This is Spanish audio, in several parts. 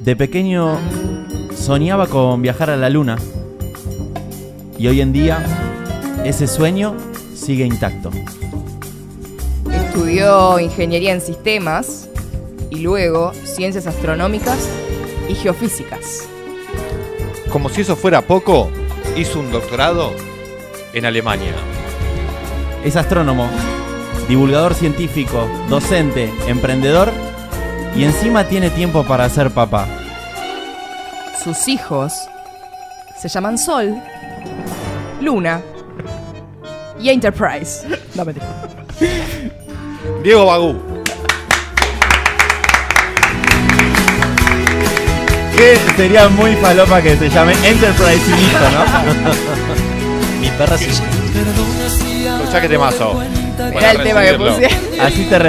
De pequeño soñaba con viajar a la luna y hoy en día ese sueño sigue intacto. Estudió ingeniería en sistemas y luego ciencias astronómicas y geofísicas. Como si eso fuera poco, hizo un doctorado en Alemania. Es astrónomo, divulgador científico, docente, emprendedor y encima tiene tiempo para ser papá. Sus hijos se llaman Sol, Luna y Enterprise. No, mentira. Diego Bagú. Que sería muy falopa que se llame Enterprise y listo, ¿no? Mi perra se Escuchá que temazo. Mirá el tema que puse. Así te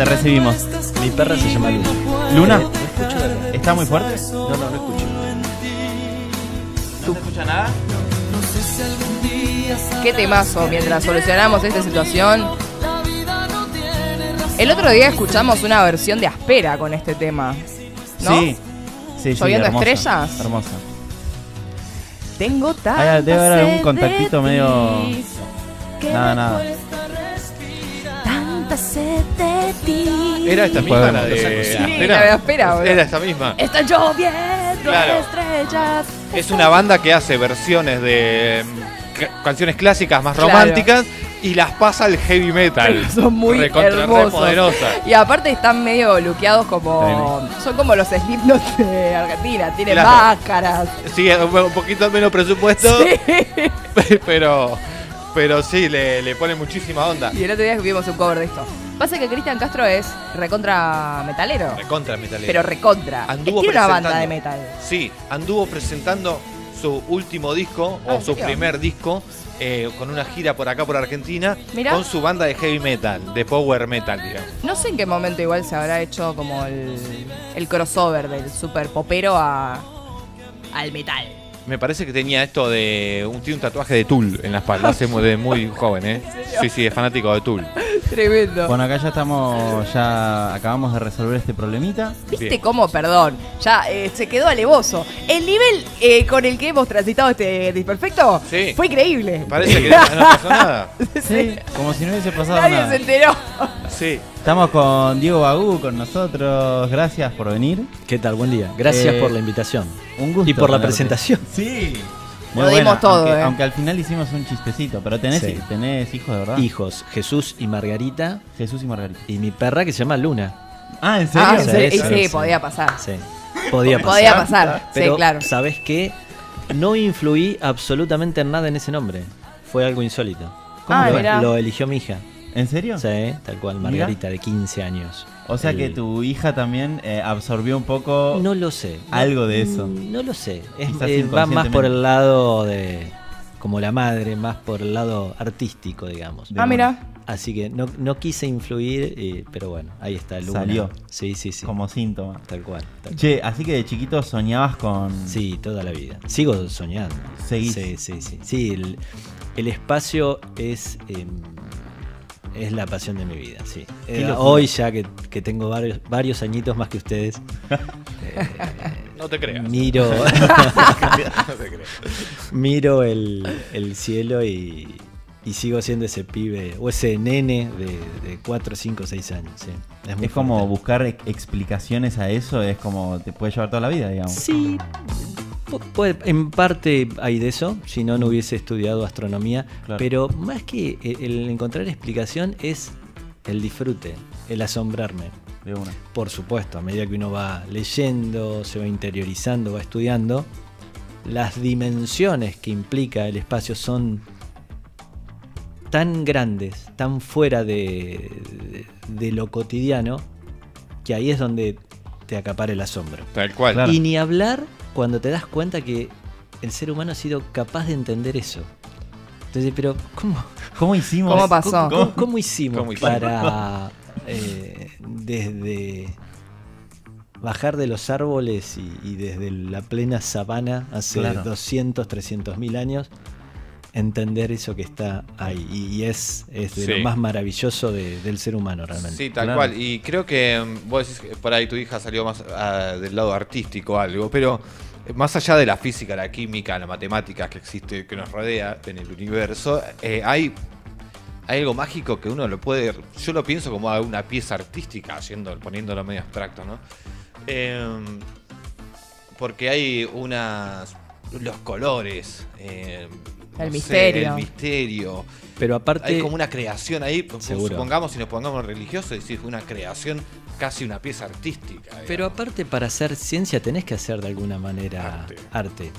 recibimos. Mi perra se llama Luna. ¿Luna? No escucho de acá. ¿Está muy fuerte? No escucho. ¿No se escucha nada? Qué temazo mientras solucionamos esta situación. El otro día escuchamos una versión de Aspera con este tema, ¿no? Sí. Sí, ¿Lloviendo hermosa, estrellas? Hermosa. Tengo tanta Debe haber algún sed contactito de medio... ti, que Nada. me cuesta respirar. Tanta sed de ti. Era esta misma la de Sí, Aspera. la de Aspera, boludo. Era esta misma. Está lloviendo Claro. estrellas. Es una banda que hace versiones de canciones clásicas más Claro. románticas y las pasa al heavy metal. Pero son muy Recontra re hermosos. poderosas. Y aparte están medio luqueados como... Son como los Slipknot de Argentina. Tienen Claro. máscaras. Sí, un poquito menos presupuesto, Sí. pero sí, le pone muchísima onda. Y el otro día vimos un cover de esto. Pasa que Cristian Castro es recontra metalero. Recontra metalero. Pero recontra. Anduvo Tiene una banda presentando. de metal. Sí, anduvo presentando su último disco, Ah, o ¿en su serio? primer disco, con una gira por acá, por Argentina, Mirá. con su banda de heavy metal, de power metal, digamos. No sé en qué momento igual se habrá hecho como el crossover del super popero al metal. Me parece que tenía esto de... tiene un tatuaje de Tool en la espalda, hace de muy joven, ¿eh? Sí, es fanático de Tool. Tremendo. Bueno, acá ya acabamos de resolver este problemita. ¿Viste Sí. cómo, perdón, ya se quedó alevoso? El nivel con el que hemos transitado este Disperfecto Sí. fue increíble. Me parece que no pasó nada. Sí, como si no hubiese pasado Nadie nada. se enteró. Sí. Estamos con Diego Bagú con nosotros. Gracias por venir. ¿Qué tal? Buen día. Gracias por la invitación. Un gusto. Y por la tenerte. presentación. Sí. Lo dimos todo, aunque, aunque al final hicimos un chistecito, pero tenés Sí. hijos de verdad. Hijos, Jesús y Margarita. Jesús y Margarita. Y mi perra que se llama Luna. Ah, ¿en serio? Ah, ¿en serio? Sí, Y sí, sí. podía pasar. Sí. Podía pasar. Podía pasar, Pero, sí, claro. ¿sabés qué? No influí absolutamente en nada en ese nombre. Fue algo insólito. Ah, lo, mirá. lo eligió mi hija. ¿En serio? Sí, tal cual, Margarita, de 15 años. O sea que tu hija también absorbió un poco No lo sé. algo de eso. No lo sé. Quizás Va más por inconscientemente. el lado de... Como la madre, más por el lado artístico, digamos. Ah, mira. Así que no quise influir, pero bueno, ahí está Luna. Salió. Sí. Como síntoma. Tal cual. Che, así que de chiquito soñabas con... Sí, toda la vida. Sigo soñando. Seguís. Sí. Sí, el espacio es la pasión de mi vida, sí. locura. Hoy ya que tengo varios añitos más que ustedes, No te creas. miro, No te creas. miro el cielo y sigo siendo ese pibe o ese nene de 4, 5, 6 años. Sí. Muy Es como fuerte. buscar explicaciones a eso, es como te puede llevar toda la vida, digamos. Sí, en parte hay de eso, si no hubiese estudiado astronomía, Claro. pero más que el encontrar explicación es el disfrute, el asombrarme. De una. Por supuesto, a medida que uno va leyendo, se va interiorizando, va estudiando, las dimensiones que implica el espacio son tan grandes, tan fuera de lo cotidiano, que ahí es donde te acapara el asombro. Tal cual. Claro. Y ni hablar cuando te das cuenta que el ser humano ha sido capaz de entender eso. Entonces, pero ¿Cómo hicimos? ¿Cómo pasó? ¿Cómo hicimos ¿Cómo hicimos? para desde bajar de los árboles y desde la plena sabana hace Claro. 200, 300 mil años entender eso que está ahí. Y es de lo más maravilloso del ser humano realmente. Sí, tal cual. Y creo que vos decís que por ahí tu hija salió más del lado artístico o algo, pero más allá de la física, la química, la matemática que existe, que nos rodea en el universo, hay algo mágico que uno lo puede... Yo lo pienso como una pieza artística, poniéndolo medio abstracto, ¿no? Porque hay los colores, el misterio. El misterio. Pero aparte... Hay como una creación ahí, seguro. supongamos, si nos pongamos religiosos, es decir, una creación, casi una pieza artística. Digamos. Pero aparte, para hacer ciencia tenés que hacer de alguna manera arte.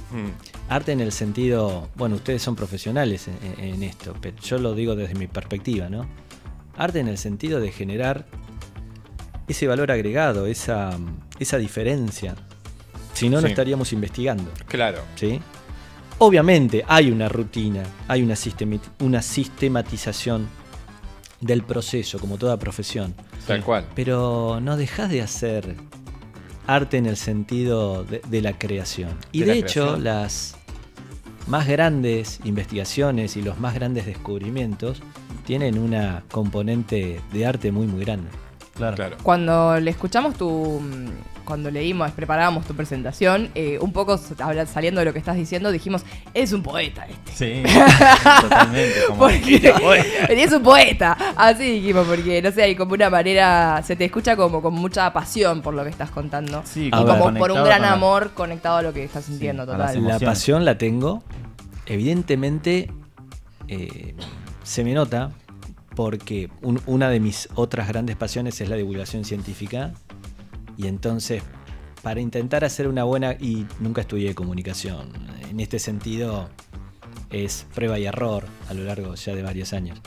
Arte en el sentido... Bueno, ustedes son profesionales en esto, pero yo lo digo desde mi perspectiva, ¿no? Arte en el sentido de generar ese valor agregado, esa diferencia. Si no, no estaríamos investigando. Claro. ¿Sí? Obviamente hay una rutina, hay una sistematización del proceso, como toda profesión. Tal cual. Pero no dejás de hacer arte en el sentido de la creación. Y de hecho, las más grandes investigaciones y los más grandes descubrimientos tienen una componente de arte muy, muy grande. Claro. Cuando le escuchamos cuando preparábamos tu presentación, un poco saliendo de lo que estás diciendo, dijimos, es un poeta este. Sí, totalmente. Es un poeta, así dijimos, porque no sé, hay como una manera, se te escucha como con mucha pasión por lo que estás contando. Sí, y como por un gran con amor conectado a lo que estás sintiendo, total. La pasión la tengo, evidentemente se me nota, porque una de mis otras grandes pasiones es la divulgación científica. Y entonces, para intentar hacer una buena... Y nunca estudié comunicación. En este sentido, es prueba y error a lo largo ya de varios años.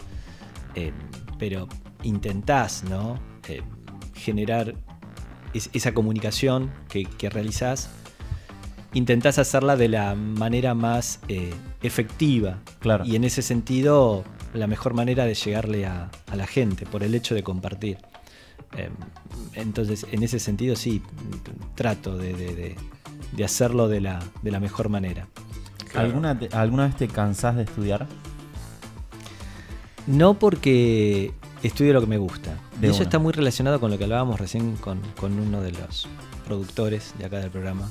Pero intentás, ¿no? Generar esa comunicación que realizás. Intentás hacerla de la manera más efectiva. Claro. Y en ese sentido, la mejor manera de llegarle a la gente, por el hecho de compartir. Entonces, en ese sentido, sí, trato de hacerlo de la mejor manera. Claro. ¿Alguna vez te cansás de estudiar? No, porque estudio lo que me gusta. Y eso está muy relacionado con lo que hablábamos recién con uno de los productores de acá del programa,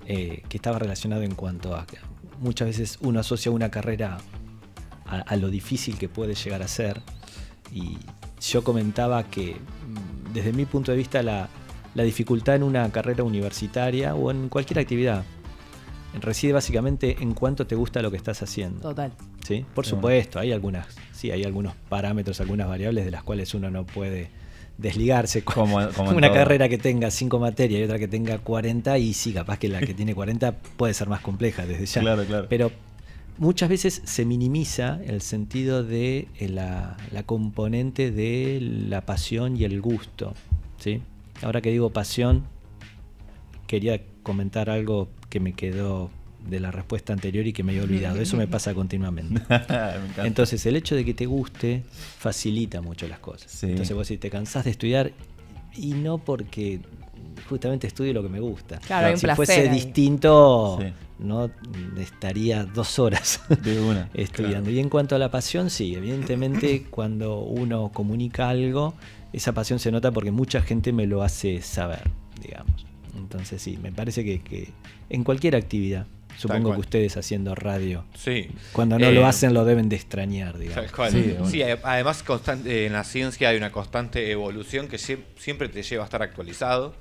que estaba relacionado en cuanto a que muchas veces uno asocia una carrera a lo difícil que puede llegar a ser. Y yo comentaba que desde mi punto de vista la dificultad en una carrera universitaria o en cualquier actividad reside básicamente en cuánto te gusta lo que estás haciendo. Total. ¿Sí? Por supuesto, hay algunos parámetros, algunas variables de las cuales uno no puede desligarse. Como una carrera que tenga 5 materias y otra que tenga 40, y sí, capaz que la que tiene 40 puede ser más compleja desde ya. Claro. Pero muchas veces se minimiza el sentido de la componente de la pasión y el gusto, ¿sí? Ahora que digo pasión, quería comentar algo que me quedó de la respuesta anterior y que me había olvidado. Eso me pasa continuamente. Entonces, el hecho de que te guste facilita mucho las cosas. Sí. Entonces vos si te cansás de estudiar, y no porque justamente estudio lo que me gusta. Claro, hay un si placer fuese ahí. Distinto, no estaría 2 horas de una estudiando. Claro. Y en cuanto a la pasión, sí, evidentemente cuando uno comunica algo, esa pasión se nota porque mucha gente me lo hace saber, digamos. Entonces sí, me parece que en cualquier actividad, supongo que ustedes haciendo radio, cuando no lo hacen lo deben de extrañar, digamos. Tal cual. Sí, además en la ciencia hay una constante evolución que siempre te lleva a estar actualizado.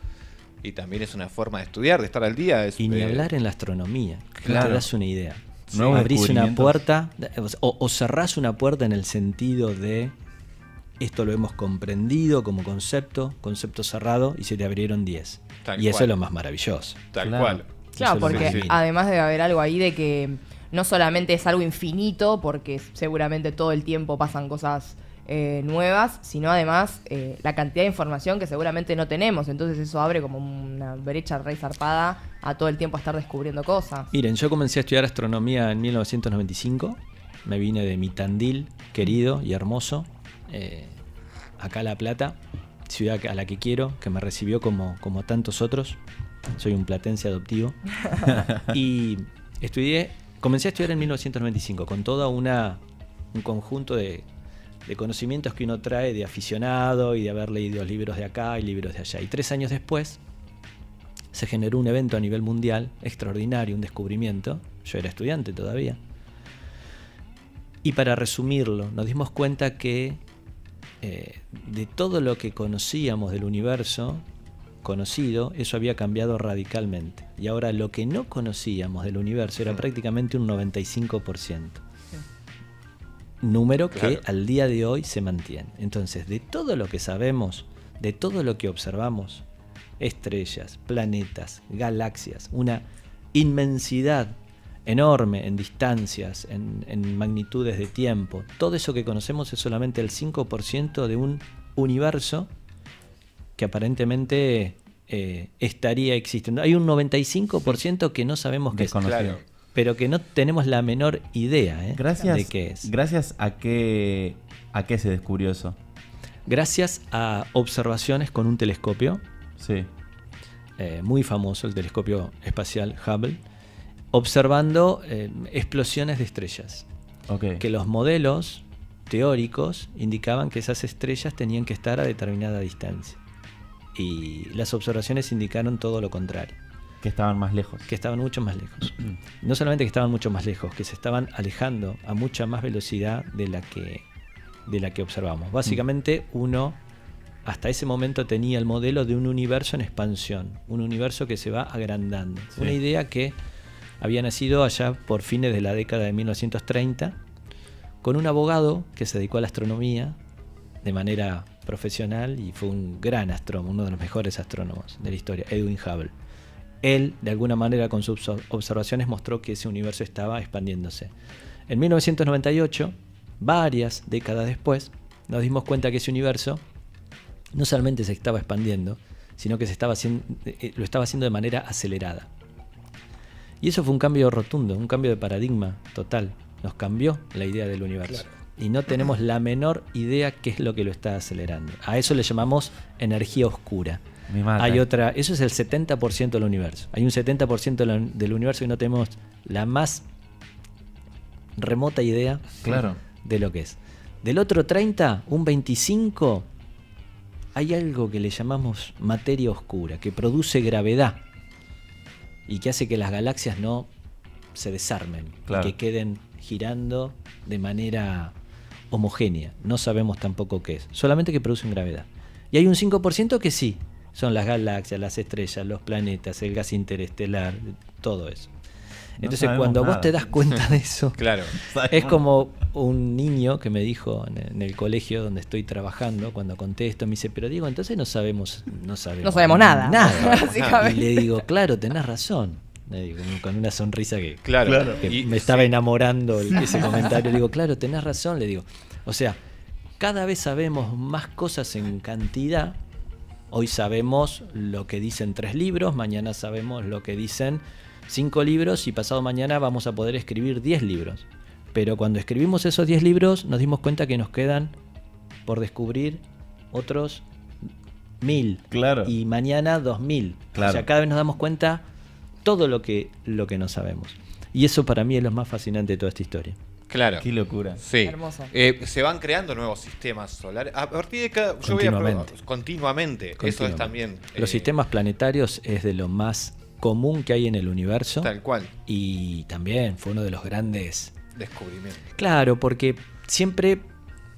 Y también es una forma de estudiar, de estar al día. Y ni hablar en la astronomía. Claro. No te das una idea. Sí. Abrís una puerta o cerrás una puerta en el sentido de esto lo hemos comprendido como concepto cerrado, y se te abrieron 10. Y eso es lo más maravilloso. Tal cual. Claro, porque además debe haber algo ahí de que no solamente es algo infinito, porque seguramente todo el tiempo pasan cosas nuevas, sino además la cantidad de información que seguramente no tenemos. Entonces eso abre como una brecha re zarpada a todo el tiempo a estar descubriendo cosas. Miren, yo comencé a estudiar astronomía en 1995. Me vine de mi Tandil, querido y hermoso, acá a La Plata, ciudad a la que quiero, que me recibió como tantos otros. Soy un platense adoptivo. Y estudié Comencé a estudiar en 1995 con todo un conjunto de conocimientos que uno trae de aficionado y de haber leído libros de acá y libros de allá. Y 3 años después se generó un evento a nivel mundial extraordinario, un descubrimiento. Yo era estudiante todavía. Y para resumirlo, nos dimos cuenta que de todo lo que conocíamos del universo conocido, eso había cambiado radicalmente. Y ahora lo que no conocíamos del universo era prácticamente un 95%. Número que al día de hoy se mantiene. Entonces, de todo lo que sabemos, de todo lo que observamos, estrellas, planetas, galaxias, una inmensidad enorme en distancias, en magnitudes de tiempo. Todo eso que conocemos es solamente el 5% de un universo que aparentemente estaría existiendo. Hay un 95% que no sabemos qué es, pero que no tenemos la menor idea de qué es. ¿Gracias a qué se descubrió eso? Gracias a observaciones con un telescopio. Sí. Muy famoso, el telescopio espacial Hubble, observando explosiones de estrellas. Okay. Que los modelos teóricos indicaban que esas estrellas tenían que estar a determinada distancia. Y las observaciones indicaron todo lo contrario. Que estaban más lejos. Que estaban mucho más lejos. No solamente que estaban mucho más lejos, que se estaban alejando a mucha más velocidad de la que observamos. Básicamente uno hasta ese momento tenía el modelo de un universo en expansión, un universo que se va agrandando. Sí. Una idea que había nacido allá por fines de la década de 1930 con un abogado que se dedicó a la astronomía de manera profesional y fue un gran astrónomo, uno de los mejores astrónomos de la historia, Edwin Hubble. Él, de alguna manera, con sus observaciones mostró que ese universo estaba expandiéndose. En 1998, varias décadas después, nos dimos cuenta que ese universo no solamente se estaba expandiendo, sino que lo estaba haciendo de manera acelerada. Y eso fue un cambio rotundo, un cambio de paradigma total. Nos cambió la idea del universo. Claro. Y no tenemos la menor idea qué es lo que lo está acelerando. A eso le llamamos energía oscura. Hay otra, eso es el 70% del universo. Hay un 70% del universo que no tenemos la más remota idea de lo que es. Del otro 30%, un 25%, hay algo que le llamamos materia oscura, que produce gravedad y que hace que las galaxias no se desarmen, y que queden girando de manera homogénea. No sabemos tampoco qué es, solamente que producen gravedad. Y hay un 5% que sí, son las galaxias, las estrellas, los planetas, el gas interestelar, todo eso. Entonces cuando vos te das cuenta de eso, es como un niño que me dijo en el colegio donde estoy trabajando, cuando conté esto, me dice, pero Diego, entonces no sabemos nada. Y le digo, claro, tenés razón. Le digo, con una sonrisa que me estaba enamorando ese comentario. Le digo, claro, tenés razón, le digo. O sea, cada vez sabemos más cosas en cantidad. Hoy sabemos lo que dicen 3 libros, mañana sabemos lo que dicen 5 libros y pasado mañana vamos a poder escribir 10 libros. Pero cuando escribimos esos 10 libros nos dimos cuenta que nos quedan por descubrir otros 1000. Y mañana 2000. O sea, cada vez nos damos cuenta todo lo que no sabemos. Y eso para mí es lo más fascinante de toda esta historia. Claro. Qué locura. Sí. Hermoso. Se van creando nuevos sistemas solares. A partir de cada. Continuamente. Eso es también. Los sistemas planetarios es de lo más común que hay en el universo. Tal cual. Y también fue uno de los grandes descubrimientos. Claro, porque siempre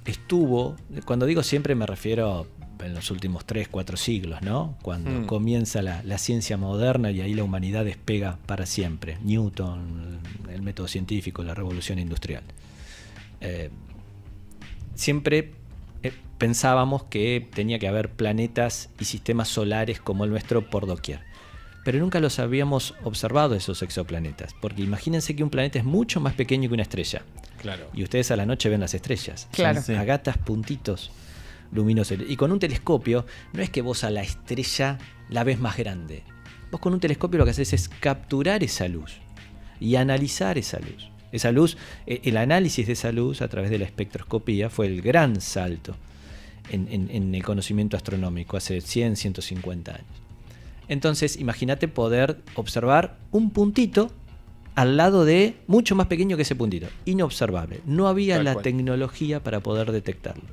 estuvo. Cuando digo siempre me refiero en los últimos 3-4 siglos, ¿no? Cuando comienza la ciencia moderna y ahí la humanidad despega para siempre. Newton, el método científico, la revolución industrial. Siempre pensábamos que tenía que haber planetas y sistemas solares como el nuestro por doquier. Pero nunca los habíamos observado esos exoplanetas. Porque imagínense que un planeta es mucho más pequeño que una estrella. Claro. Y ustedes a la noche ven las estrellas. Claro. Son agatas, puntitos luminosos. Y con un telescopio, no es que vos a la estrella la ves más grande. Vos con un telescopio lo que haces es capturar esa luz y analizar esa luz. Esa luz, el análisis de esa luz a través de la espectroscopía fue el gran salto en el conocimiento astronómico hace 100, 150 años. Entonces, imagínate poder observar un puntito al lado de mucho más pequeño que ese puntito, inobservable. No había Tal la cual. tecnología para poder detectarlo.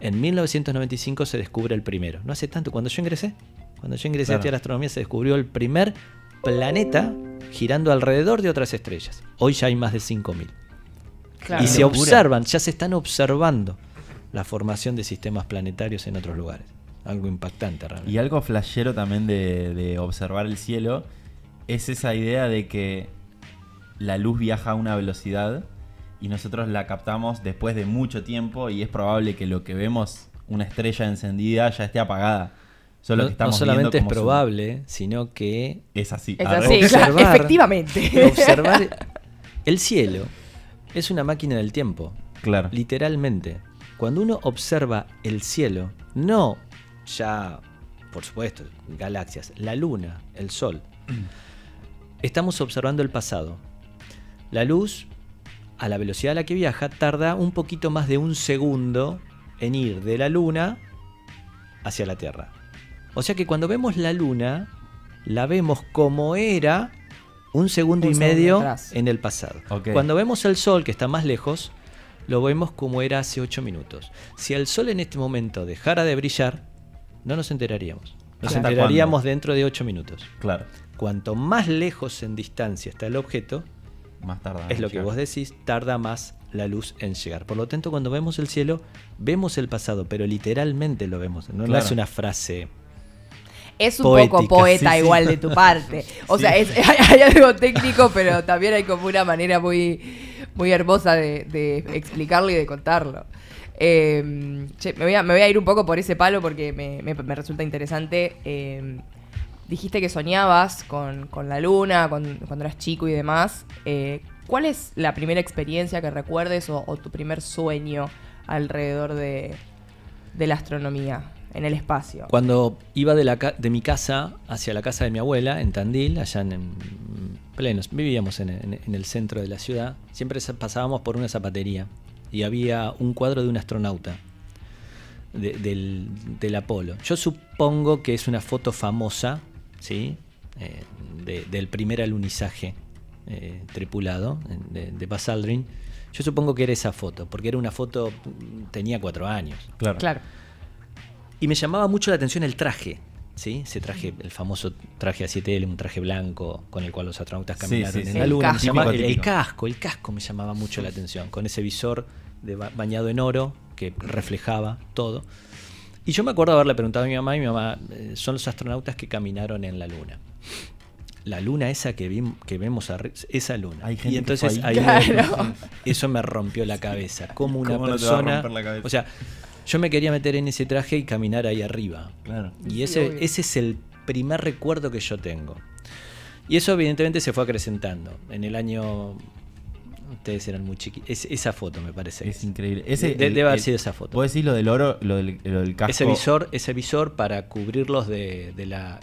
En 1995 se descubre el primero. No hace tanto, cuando yo ingresé Claro. a estudiar astronomía, se descubrió el primer planeta girando alrededor de otras estrellas. Hoy ya hay más de 5.000. Claro. Y se locura. observan, ya se están observando la formación de sistemas planetarios en otros lugares. Algo impactante realmente. Y algo flashero también de observar el cielo es esa idea de que la luz viaja a una velocidad y nosotros la captamos después de mucho tiempo y es probable que lo que vemos, una estrella encendida, ya esté apagada. Solo que No estamos solamente es viendo como probable, sino que es así. Es Arre. así, claro, observar- efectivamente. observar el cielo es una máquina del tiempo, Claro. literalmente. Cuando uno observa el cielo, no ya, por supuesto, galaxias, la luna, el sol, estamos observando el pasado. La luz, a la velocidad a la que viaja, tarda un poquito más de un segundo en ir de la luna hacia la Tierra. O sea que cuando vemos la luna, la vemos como era un segundo Un y segundo medio atrás. en el pasado. Ok. Cuando vemos el sol, que está más lejos, lo vemos como era hace 8 minutos. Si el sol en este momento dejara de brillar, no nos enteraríamos. Nos ¿Hasta enteraríamos cuándo? dentro de 8 minutos. Claro. Cuanto más lejos en distancia está el objeto, Más tarde. es lo que vos decís, tarda más la luz en llegar. Por lo tanto, cuando vemos el cielo, vemos el pasado, pero literalmente lo vemos. No, no Claro. es una frase. Es un Poética, poco poeta sí, sí. igual de tu parte. O Sí. sea, hay algo técnico, pero también hay como una manera muy, muy hermosa de explicarlo y de contarlo. Che, me voy a ir un poco por ese palo porque me resulta interesante. Dijiste que soñabas con la luna cuando eras chico y demás. ¿Cuál es la primera experiencia que recuerdes o tu primer sueño alrededor de la astronomía en el espacio? Cuando iba de mi casa hacia la casa de mi abuela, en Tandil, allá en plenos, vivíamos en el centro de la ciudad, siempre pasábamos por una zapatería y había un cuadro de un astronauta del Apolo. Yo supongo que es una foto famosa, ¿sí? Del primer alunizaje tripulado de Buzz Aldrin. Yo supongo que era esa foto, porque era una foto, tenía 4 años. Claro. Claro. Y me llamaba mucho la atención el traje, ¿sí? Ese traje, el famoso traje A7L, un traje blanco con el cual los astronautas Sí, caminaron sí, en sí. la El luna. Me casco. llamaba- Típico. el casco me llamaba mucho la atención, con ese visor bañado en oro que reflejaba todo. Y yo me acuerdo haberle preguntado a mi mamá, son los astronautas que caminaron en la luna. La luna esa que vemos arriba, esa luna. Hay gente Y que entonces fue ahí. ahí Claro. eso me rompió la cabeza. Como una ¿Cómo no te va a persona. romper la cabeza? O sea, yo me quería meter en ese traje y caminar ahí arriba. Claro. Y Sí, ese obvio. es el primer recuerdo que yo tengo. Y eso evidentemente se fue acrecentando. En el año... Ustedes eran muy chiquitos. Esa foto me parece. Es increíble. Debe haber sido esa foto. Vos decís lo del oro, lo del casco. Ese visor para cubrirlos de la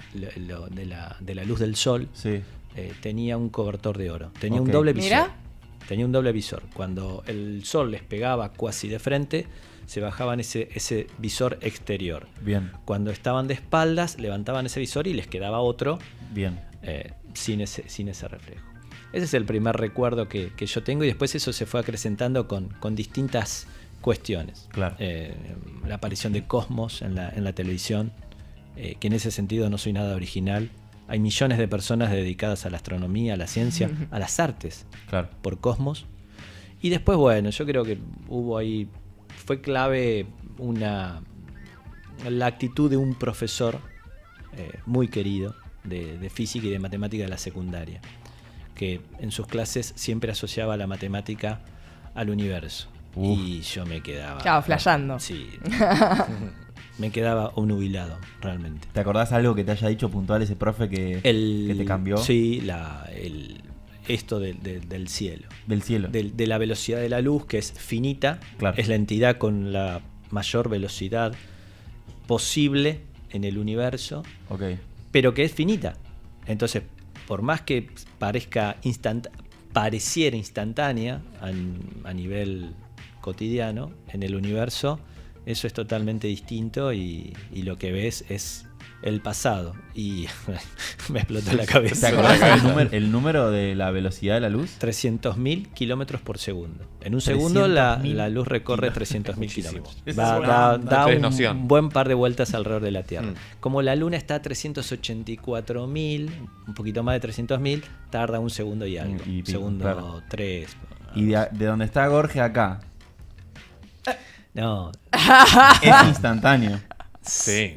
luz del sol, Sí. tenía un cobertor de oro. Tenía Ok. un doble visor. Mirá. Tenía un doble visor. Cuando el sol les pegaba cuasi de frente, se bajaban ese visor exterior. Bien, Cuando estaban de espaldas, levantaban ese visor y les quedaba otro bien. sin ese reflejo. Ese es el primer recuerdo que yo tengo y después eso se fue acrecentando con distintas cuestiones. Claro. La aparición de Cosmos en la televisión, que en ese sentido no soy nada original. Hay millones de personas dedicadas a la astronomía, a la ciencia, a las artes, Claro. por Cosmos. Y después, bueno, yo creo que hubo ahí, fue clave la actitud de un profesor muy querido de física y de matemática de la secundaria, que en sus clases siempre asociaba la matemática al universo. Uf. Y yo me quedaba... Claro, flasheando. Sí. Me quedaba obnubilado, realmente. ¿Te acordás algo que te haya dicho puntual ese profe que te cambió? Sí, esto del cielo. Del cielo. De la velocidad de la luz, que es finita, Claro. es la entidad con la mayor velocidad posible en el universo, Ok. pero que es finita. Entonces, por más que pareciera instantánea a nivel cotidiano, en el universo, eso es totalmente distinto y lo que ves es el pasado y me explotó la cabeza. ¿Te acordás el número de la velocidad de la luz? 300.000 kilómetros por segundo. En un segundo la luz recorre 300.000 kilómetros. Da un buen par de vueltas alrededor de la Tierra. Como la Luna está a 384.000, un poquito más de 300.000, tarda un segundo y algo. Y segundo claro. 3. Y de donde está Jorge acá. No. Es instantáneo. Sí.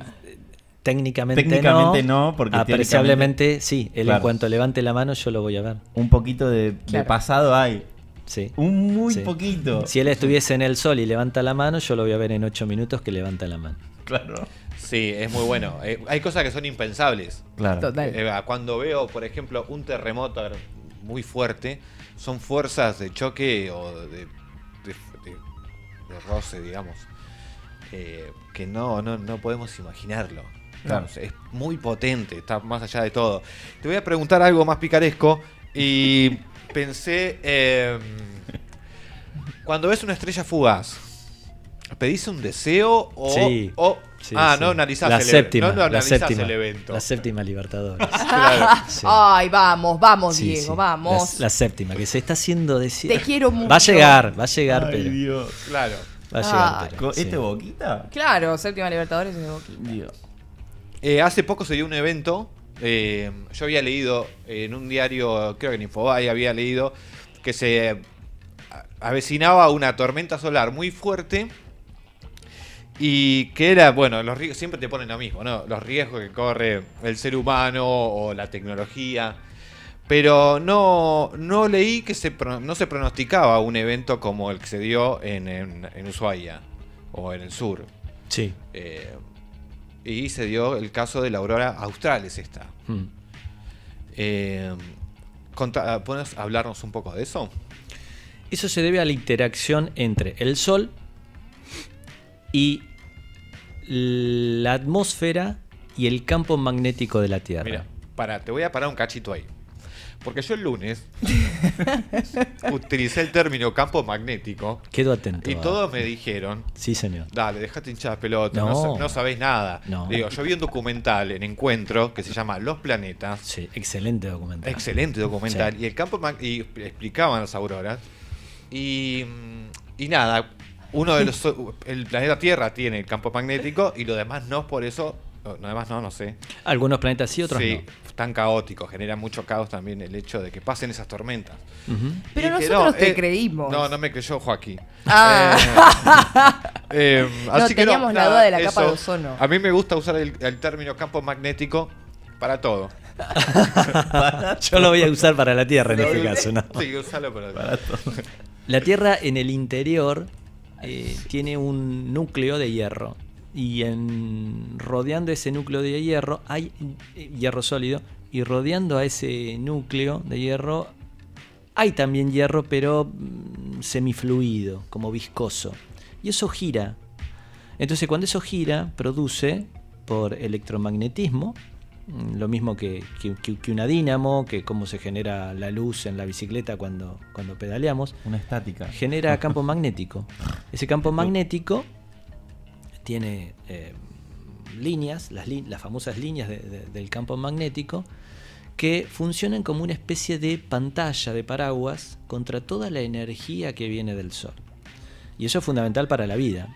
Técnicamente no, porque apreciablemente sí. Él claro. En cuanto levante la mano yo lo voy a ver. Un poquito de pasado hay. Sí. Un muy poquito. Si él estuviese en el sol y levanta la mano, yo lo voy a ver en 8 minutos que levanta la mano. Claro. Sí, es muy bueno. Hay cosas que son impensables. Claro. Total. Cuando veo, por ejemplo, un terremoto muy fuerte, son fuerzas de choque o de roce, digamos, que no podemos imaginarlo. Claro. Es muy potente, está más allá de todo. Te voy a preguntar algo más picaresco y pensé, cuando ves una estrella fugaz, ¿pedís un deseo o...? Sí. Sí. No analizás la el séptima, evento. No analizás séptima, el evento. La séptima Libertadores. Claro. Sí. Ay, vamos, Sí, Diego, sí. vamos. La séptima, que se está haciendo Te quiero mucho. Va a llegar, Ay, pero. Dios. Claro. Va a llegar, pero. ¿Este sí. Boquita? Claro, séptima Libertadores es de Boquita. Dios. Hace poco se dio un evento. Yo había leído en un diario, creo que en Infobae, había leído que se avecinaba una tormenta solar muy fuerte. Y que era, bueno, los riesgos, siempre te ponen lo mismo, ¿no? Los riesgos que corre el ser humano o la tecnología. Pero no leí que no se pronosticaba un evento como el que se dio en Ushuaia o en el sur. Sí. Y se dio el caso de la aurora austral, es esta. ¿Puedes hablarnos un poco de eso? Eso se debe a la interacción entre el Sol y la atmósfera y el campo magnético de la Tierra. Mira, te voy a parar un cachito ahí. Porque yo el lunes utilicé el término campo magnético. Quedo atento. Y todos me dijeron: sí, señor. Dale, dejate hinchar pelota, No. no sabés nada. No. Digo, yo vi un documental en Encuentro que se llama Los Planetas. Sí, excelente documental. Excelente documental. Sí. Y el campo y explicaban las auroras. Y nada, el planeta Tierra tiene el campo magnético y lo demás no, por eso. Lo demás no sé. Algunos planetas sí, otros sí, no. Tan caótico, genera mucho caos también el hecho de que pasen esas tormentas. Uh-huh. Pero Y que nosotros te creímos. No me creyó Joaquín. No, teníamos la duda de la capa de ozono. A mí me gusta usar el término campo magnético para todo. Yo lo voy a usar para la Tierra en este caso, ¿no? Sí, usalo para todo. La Tierra en el interior tiene un núcleo de hierro. Y rodeando ese núcleo de hierro hay hierro sólido. Y rodeando a ese núcleo de hierro hay también hierro, pero semifluido, como viscoso. Y eso gira. Entonces cuando eso gira, produce por electromagnetismo, lo mismo que una dínamo, que cómo se genera la luz en la bicicleta cuando pedaleamos. Una estática. Genera campo magnético. Ese campo magnético tiene líneas, las famosas líneas del campo magnético, que funcionan como una especie de pantalla, de paraguas, contra toda la energía que viene del Sol. Y eso es fundamental para la vida.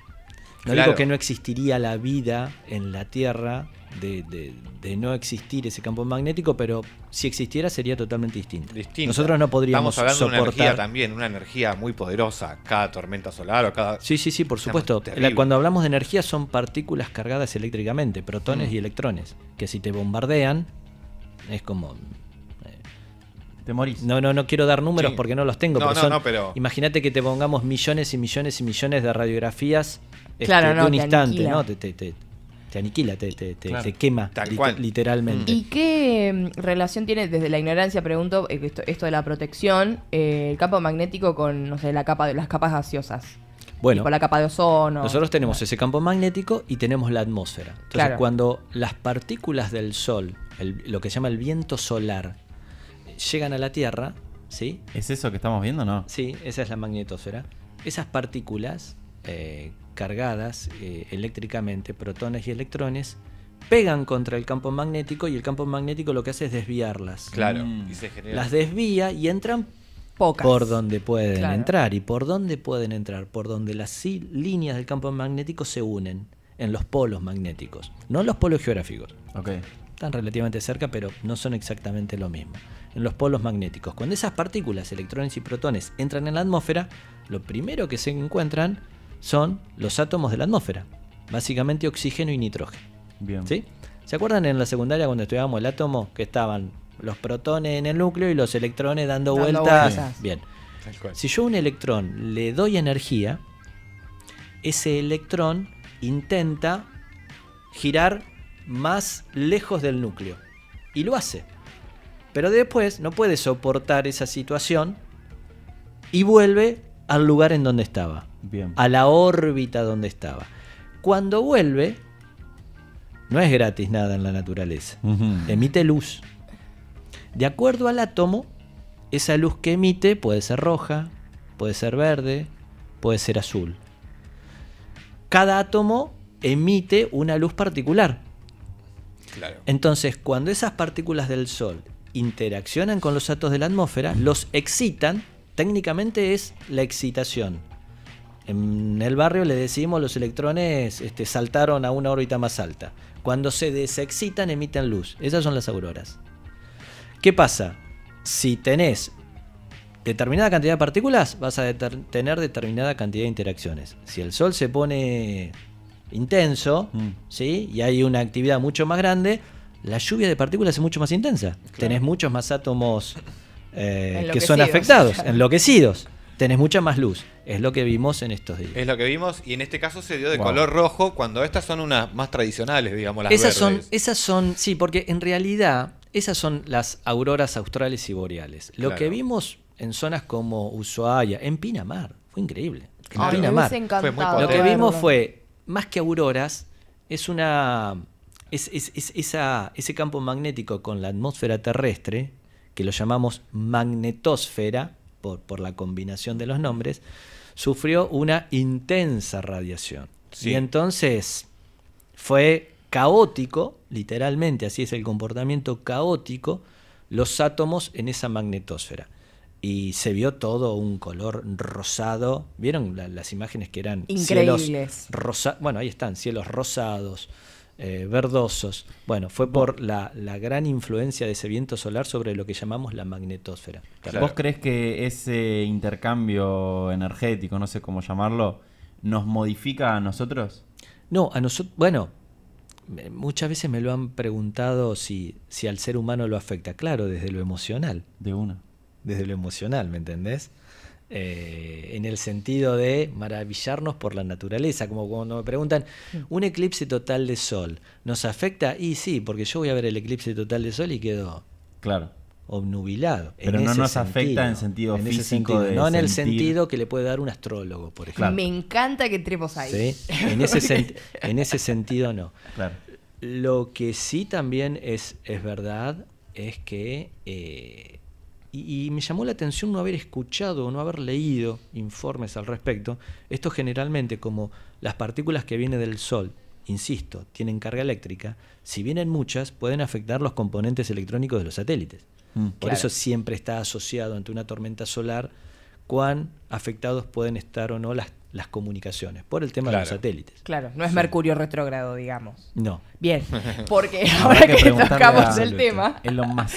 No Claro. digo que no existiría la vida en la Tierra de no existir ese campo magnético, pero si existiera sería totalmente distinta. Nosotros no podríamos Estamos hablando de una energía soportar. también, una energía muy poderosa. Cada tormenta solar o cada... Sí, por supuesto. terrible. Cuando hablamos de energía son partículas cargadas eléctricamente, protones y electrones, que si te bombardean es como... Te morís. No quiero dar números Sí. porque no los tengo, No, pero no, pero- imagínate que te pongamos millones y millones y millones de radiografías Claro, de no, un te instante, aniquila. ¿no? Te aniquila, Claro. te quema Tal cual. literalmente. ¿Y qué relación tiene, desde la ignorancia pregunto, esto de la protección, el campo magnético con, no sé, las capas gaseosas? Bueno, Tipo la capa de ozono. nosotros tenemos ese campo magnético y tenemos la atmósfera. Entonces, Claro. cuando las partículas del Sol, lo que se llama el viento solar, llegan a la Tierra, ¿sí? ¿Es eso que estamos viendo o no? Sí, esa es la magnetosfera. Esas partículas cargadas eléctricamente, protones y electrones, pegan contra el campo magnético y el campo magnético lo que hace es desviarlas. Claro, y se genera. Las desvía y entran Pocas. por donde pueden Claro. entrar. ¿Y por dónde pueden entrar? Por donde las líneas del campo magnético se unen en los polos magnéticos, no en los polos geográficos. Ok. Están relativamente cerca, pero no son exactamente lo mismo. En los polos magnéticos. Cuando esas partículas, electrones y protones, entran en la atmósfera, lo primero que se encuentran son los átomos de la atmósfera. Básicamente oxígeno y nitrógeno. Bien. ¿Sí? ¿Se acuerdan en la secundaria cuando estudiábamos el átomo? Que estaban los protones en el núcleo y los electrones dando Dando vueltas. vueltas. Bien. Tal cual. Si yo a un electrón le doy energía, ese electrón intenta girar más lejos del núcleo. Y lo hace. Pero después no puede soportar esa situación y vuelve al lugar en donde estaba. Bien. A la órbita donde estaba. Cuando vuelve, no es gratis nada en la naturaleza. Ujú. Emite luz. De acuerdo al átomo, esa luz que emite puede ser roja, puede ser verde, puede ser azul. Cada átomo emite una luz particular. Claro. Entonces, cuando esas partículas del Sol interaccionan con los átomos de la atmósfera, los excitan. Técnicamente es la excitación. En el barrio le decimos los electrones saltaron a una órbita más alta. Cuando se desexcitan emiten luz. Esas son las auroras. ¿Qué pasa? Si tenés determinada cantidad de partículas, vas a tener determinada cantidad de interacciones. Si el Sol se pone intenso, ¿sí? Y hay una actividad mucho más grande, la lluvia de partículas es mucho más intensa. Tenés muchos más átomos que son afectados, enloquecidos. Tenés mucha más luz. Es lo que vimos en estos días. Es lo que vimos y en este caso se dio de Wow. color rojo cuando estas son unas más tradicionales, digamos, las Esas verdes. son, sí, porque en realidad esas son las auroras australes y boreales. Lo Claro. que vimos en zonas como Ushuaia, en Pinamar, fue increíble. En Ay, me Pinamar. hubiese encantado. Fue muy Lo que potente. vimos verlo. fue, más que auroras, es ese campo magnético con la atmósfera terrestre, que lo llamamos magnetosfera, por la combinación de los nombres, sufrió una intensa radiación. Sí. Y entonces fue caótico, literalmente, así es el comportamiento caótico, los átomos en esa magnetosfera. Y se vio todo un color rosado. ¿Vieron las imágenes que eran Increíbles. cielos rosados? Bueno, ahí están, cielos rosados, verdosos. Bueno, fue por la gran influencia de ese viento solar sobre lo que llamamos la magnetosfera. Claro. ¿Vos crees que ese intercambio energético, no sé cómo llamarlo, nos modifica a nosotros? No, a nosotros, bueno, muchas veces me lo han preguntado si al ser humano lo afecta. Claro, desde lo emocional. De una. Desde lo emocional, ¿me entendés? En el sentido de maravillarnos por la naturaleza, como cuando me preguntan, ¿un eclipse total de sol nos afecta? Y sí, porque yo voy a ver el eclipse total de sol y quedo Claro. obnubilado. Pero no nos afecta en sentido ese físico sentido, de no en el sentir. sentido que le puede dar un astrólogo, por ejemplo. Claro. Me encanta que entremos ahí. ¿Sí? En ese sentido no. Claro. Lo que sí también es verdad es que, y me llamó la atención no haber escuchado o no haber leído informes al respecto, esto generalmente como las partículas que vienen del Sol, insisto, tienen carga eléctrica, si vienen muchas pueden afectar los componentes electrónicos de los satélites. Por Claro. eso siempre está asociado ante una tormenta solar cuán afectados pueden estar o no las comunicaciones, por el tema de los Claro. satélites. Claro, no es Mercurio retrógrado, digamos. No. Bien, porque Habrá ahora que preguntarle tocamos a el tema, Elon Musk.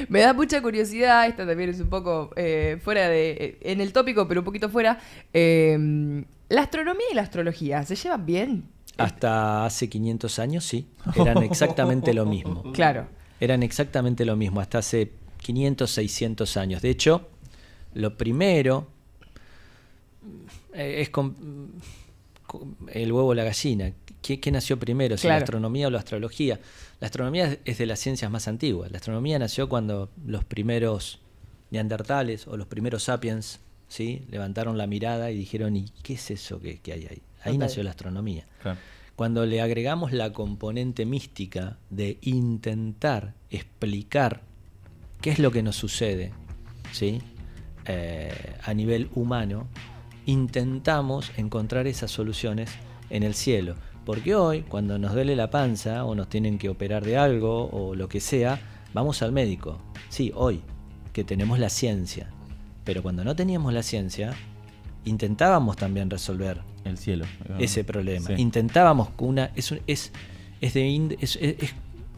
me da mucha curiosidad, esta también es un poco fuera de, en el tópico, pero un poquito fuera. ¿La astronomía y la astrología se llevan bien? Hasta hace 500 años, sí. Eran exactamente lo mismo. Claro. Eran exactamente lo mismo, hasta hace 500, 600 años. De hecho, lo primero es el huevo o la gallina. ¿Qué nació primero? Si la Claro. astronomía o la astrología. La astronomía es de las ciencias más antiguas. La astronomía nació cuando los primeros neandertales o los primeros sapiens, ¿sí?, levantaron la mirada y dijeron, ¿y qué es eso que hay ahí? Ahí Ok. nació la astronomía. Claro. Cuando le agregamos la componente mística de intentar explicar qué es lo que nos sucede, ¿sí?, a nivel humano, intentamos encontrar esas soluciones en el cielo. Porque hoy, cuando nos duele la panza o nos tienen que operar de algo o lo que sea, vamos al médico. Sí, hoy, que tenemos la ciencia. Pero cuando no teníamos la ciencia, intentábamos también resolver el cielo. Ese problema. Sí. Intentábamos con es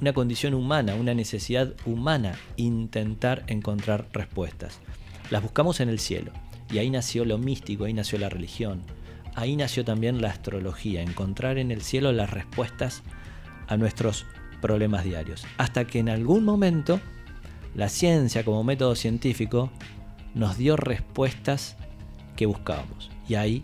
una condición humana, una necesidad humana, intentar encontrar respuestas. Las buscamos en el cielo. Y ahí nació lo místico, ahí nació la religión. Ahí nació también la astrología, encontrar en el cielo las respuestas a nuestros problemas diarios. Hasta que en algún momento la ciencia como método científico nos dio respuestas que buscábamos. Y ahí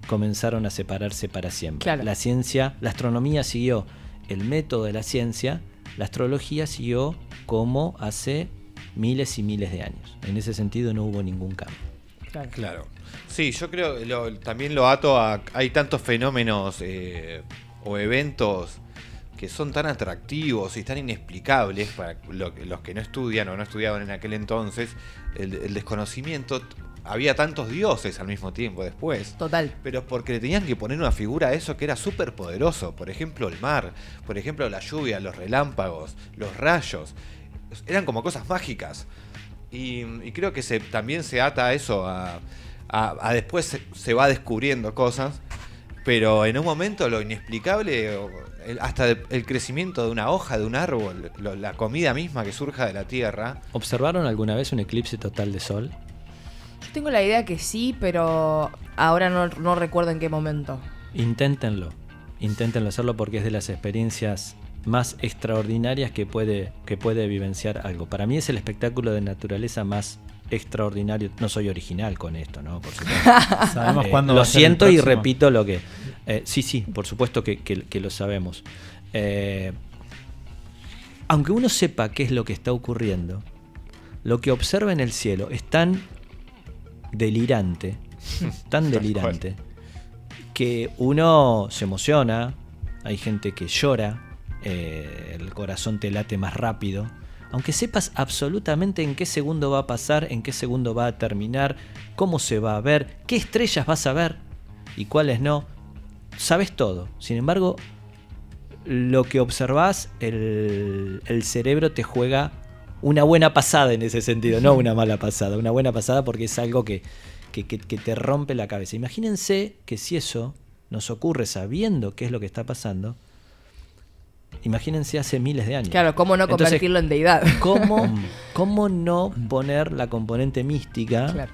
comenzaron a separarse para siempre. Claro. La ciencia, la astronomía siguió el método de la ciencia, la astrología siguió como hace miles y miles de años. En ese sentido no hubo ningún cambio. Claro. Sí, yo creo que también lo ato a... Hay tantos fenómenos o eventos que son tan atractivos y tan inexplicables para los que no estudian o no estudiaban en aquel entonces. El desconocimiento... Había tantos dioses al mismo tiempo después. Total. Pero porque le tenían que poner una figura a eso que era súper poderoso. Por ejemplo, el mar. Por ejemplo, la lluvia, los relámpagos, los rayos. Eran como cosas mágicas. Y creo que también se ata a eso, a después se va descubriendo cosas, pero en un momento lo inexplicable, hasta el crecimiento de una hoja, de un árbol, la comida misma que surja de la tierra. ¿Observaron alguna vez un eclipse total de sol? Yo tengo la idea que sí, pero ahora no recuerdo en qué momento. Inténtenlo hacerlo porque es de las experiencias más extraordinarias que puede vivenciar algo. Para mí es el espectáculo de naturaleza más extraordinario. No soy original con esto, ¿no? Por supuesto. Sabemos cuándo lo va a ser el siento y próximo. repito lo que... sí, por supuesto que lo sabemos. Aunque uno sepa qué es lo que está ocurriendo, lo que observa en el cielo es tan delirante, que uno se emociona, hay gente que llora, el corazón te late más rápido, aunque sepas absolutamente en qué segundo va a pasar, en qué segundo va a terminar, cómo se va a ver, qué estrellas vas a ver y cuáles no, sabes todo. Sin embargo, lo que observás, el cerebro te juega una buena pasada en ese sentido, no una mala pasada, una buena pasada porque es algo que te rompe la cabeza. Imagínense que si eso nos ocurre sabiendo qué es lo que está pasando, imagínense hace miles de años. Claro, ¿cómo no convertirlo en deidad? ¿Cómo no poner la componente mística, Claro.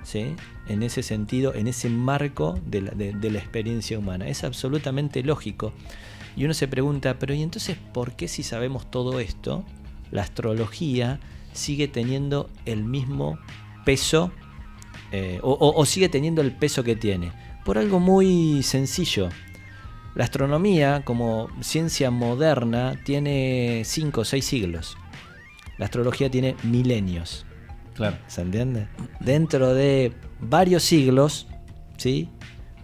¿sí? En ese sentido, en ese marco de la experiencia humana? Es absolutamente lógico. Y uno se pregunta, pero ¿y entonces por qué si sabemos todo esto, la astrología sigue teniendo el mismo peso o sigue teniendo el peso que tiene? Por algo muy sencillo. La astronomía, como ciencia moderna, tiene 5 o 6 siglos. La astrología tiene milenios. Claro. ¿Se entiende? Dentro de varios siglos, ¿sí?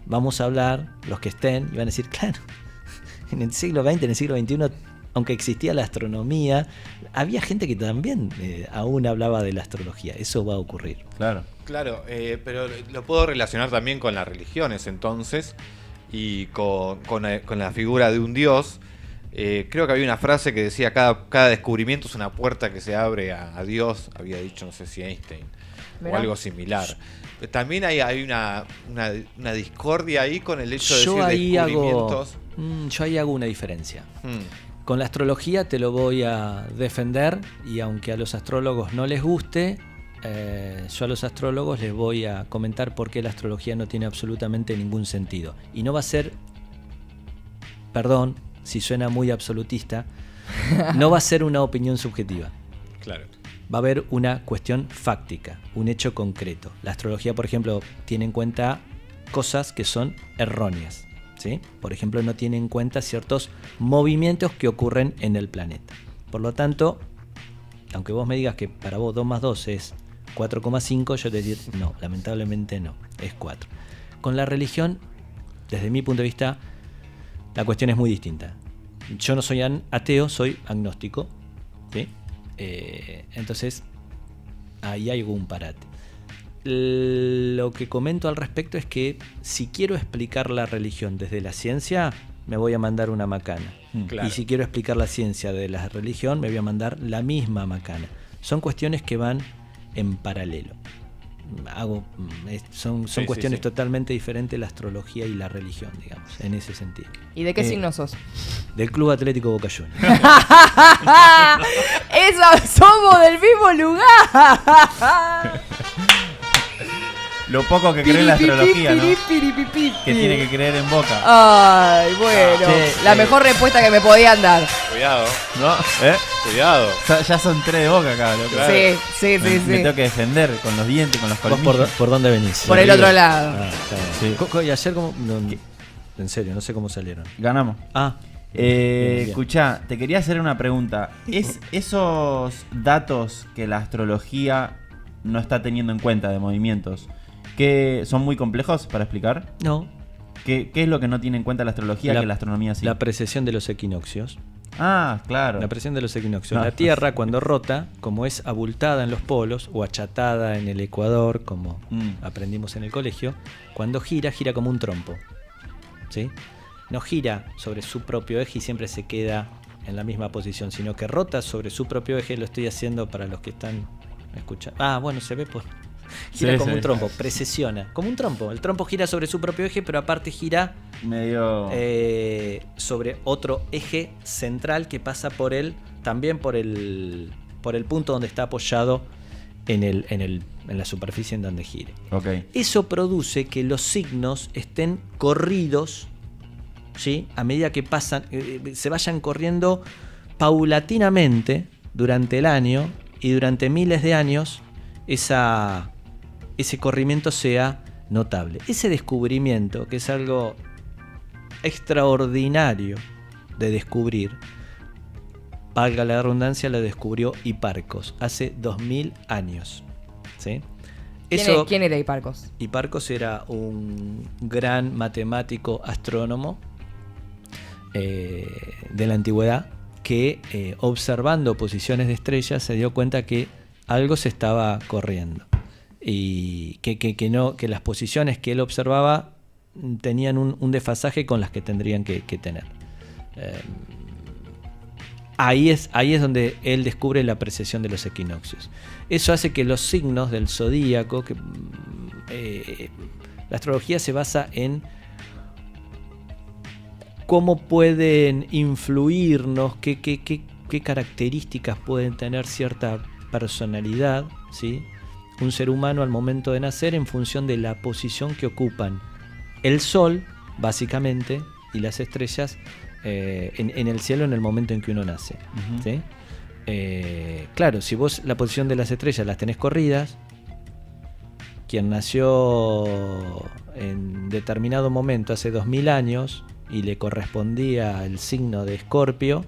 Vamos a hablar, los que estén, y van a decir, claro, en el siglo XX, en el siglo XXI, aunque existía la astronomía, había gente que también aún hablaba de la astrología. Eso va a ocurrir. Claro. Claro, pero lo puedo relacionar también con las religiones entonces, y con la figura de un dios. Creo que había una frase que decía, cada descubrimiento es una puerta que se abre a Dios, había dicho, no sé si Einstein, Mirá. o algo similar. También hay una discordia ahí con el hecho de decir descubrimientos. Yo ahí hago una diferencia. Con la astrología te lo voy a defender, y aunque a los astrólogos no les guste, yo a los astrólogos les voy a comentar por qué la astrología no tiene absolutamente ningún sentido. Y no va a ser, perdón si suena muy absolutista, no va a ser una opinión subjetiva. Claro. Va a haber una cuestión fáctica, un hecho concreto. La astrología, por ejemplo, tiene en cuenta cosas que son erróneas, ¿sí? Por ejemplo, no tiene en cuenta ciertos movimientos que ocurren en el planeta. Por lo tanto, aunque vos me digas que para vos 2 más 2 es 4,5, yo te diré, no, lamentablemente no, es 4. Con la religión, desde mi punto de vista, la cuestión es muy distinta. Yo no soy ateo, soy agnóstico, ¿sí? Entonces, ahí hay un parate. Lo que comento al respecto es que si quiero explicar la religión desde la ciencia, me voy a mandar una macana. Claro. Y si quiero explicar la ciencia de la religión, me voy a mandar la misma macana. Son cuestiones que van en paralelo. Son Sí, cuestiones sí. totalmente diferentes la astrología y la religión, digamos, en ese sentido. ¿Y de qué signo sos? Del Club Atlético Boca Juniors. ¡Esa! ¡Somos del mismo lugar! Lo poco que cree en la astrología, ¿no? Que tiene que creer en Boca. Ay, bueno. Che, la mejor respuesta que me podían dar. Cuidado, ¿No? cuidado. Ya son 3 de Boca acá, loco. Claro. Sí. Me tengo que defender con los dientes, con los ¿Vos colmillos. por dónde venís? Por el otro lado. Ah, está bien. Sí. ¿Y ayer cómo? En serio, no sé cómo salieron. Ganamos. Ah. Bien. Escuchá, te quería hacer una pregunta. ¿Es esos datos que la astrología no está teniendo en cuenta de movimientos, que son muy complejos para explicar? No. ¿Qué es lo que no tiene en cuenta la astrología que la astronomía sí? La precesión de los equinoccios. Ah, claro. La precesión de los equinoccios. No, la Tierra, cuando rota, como es abultada en los polos o achatada en el ecuador, como aprendimos en el colegio, cuando gira como un trompo. ¿Sí? No gira sobre su propio eje y siempre se queda en la misma posición, sino que rota sobre su propio eje. Lo estoy haciendo para los que están escuchando. Ah, bueno, se ve por... Gira como un trompo, precesiona. Como un trompo. El trompo gira sobre su propio eje, pero aparte gira medio sobre otro eje central que pasa por también por el punto donde está apoyado en la superficie en donde gire. Okay. Eso produce que los signos estén corridos, ¿sí? A medida que pasan, se vayan corriendo paulatinamente durante el año, y durante miles de años ese corrimiento sea notable. Ese descubrimiento, que es algo extraordinario de descubrir, valga la redundancia, lo descubrió Hiparcos hace 2000 años. ¿Sí? ¿Quién era Hiparcos? Hiparcos era un gran matemático astrónomo de la antigüedad que observando posiciones de estrellas se dio cuenta que algo se estaba corriendo y que las posiciones que él observaba tenían un desfasaje con las que tendrían que tener. Ahí es donde él descubre la precesión de los equinoccios. Eso hace que los signos del zodíaco, la astrología se basa en cómo pueden influirnos, qué características pueden tener cierta personalidad, ¿sí? Un ser humano al momento de nacer en función de la posición que ocupan el Sol, básicamente, y las estrellas en el cielo en el momento en que uno nace. Uh-huh. ¿Sí? Claro, si vos la posición de las estrellas las tenés corridas, quien nació en determinado momento hace 2000 años y le correspondía el signo de Escorpio,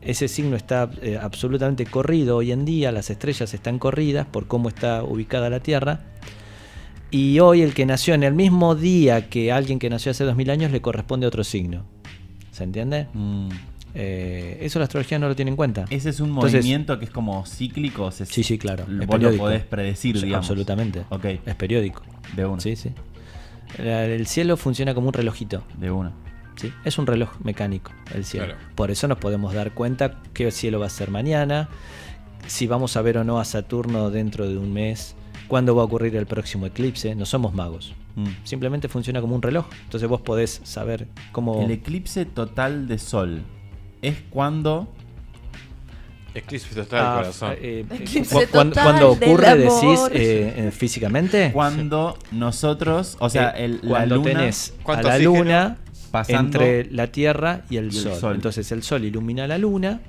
ese signo está absolutamente corrido hoy en día. Las estrellas están corridas por cómo está ubicada la Tierra, y hoy el que nació en el mismo día que alguien que nació hace 2000 años le corresponde otro signo. ¿Se entiende? Eso la astrología no lo tiene en cuenta. Ese es un Entonces, movimiento que es como cíclico. Sí, claro. Vos lo podés predecir, digamos. Absolutamente. Okay. Es periódico. De una. Sí. El cielo funciona como un relojito. De una. ¿Sí? Es un reloj mecánico el cielo. Claro. Por eso nos podemos dar cuenta qué cielo va a ser mañana, si vamos a ver o no a Saturno dentro de un mes, cuándo va a ocurrir el próximo eclipse. No somos magos. Simplemente funciona como un reloj. Entonces vos podés saber cómo... El eclipse total de sol es cuando... Eclipse total, corazón. Eclipse ¿Cuándo total ocurre, del decís, amor. físicamente? Cuando nosotros, o sea, la cuando luna tenés a ¿Cuánto la oxígeno? luna pasando entre la Tierra y el y el Sol. Sol. Entonces el Sol ilumina la Luna,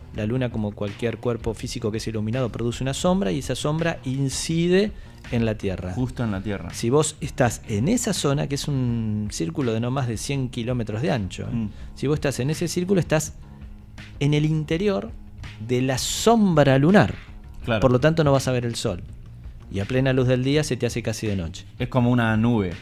como cualquier cuerpo físico que es iluminado, produce una sombra, y esa sombra incide en la Tierra. justo en la Tierra. Si vos estás en esa zona, que es un círculo de no más de 100 kilómetros de ancho, si vos estás en ese círculo, estás en el interior de la sombra lunar. Claro. Por lo tanto no vas a ver el Sol. Y a plena luz del día se te hace casi de noche. Es como una nube.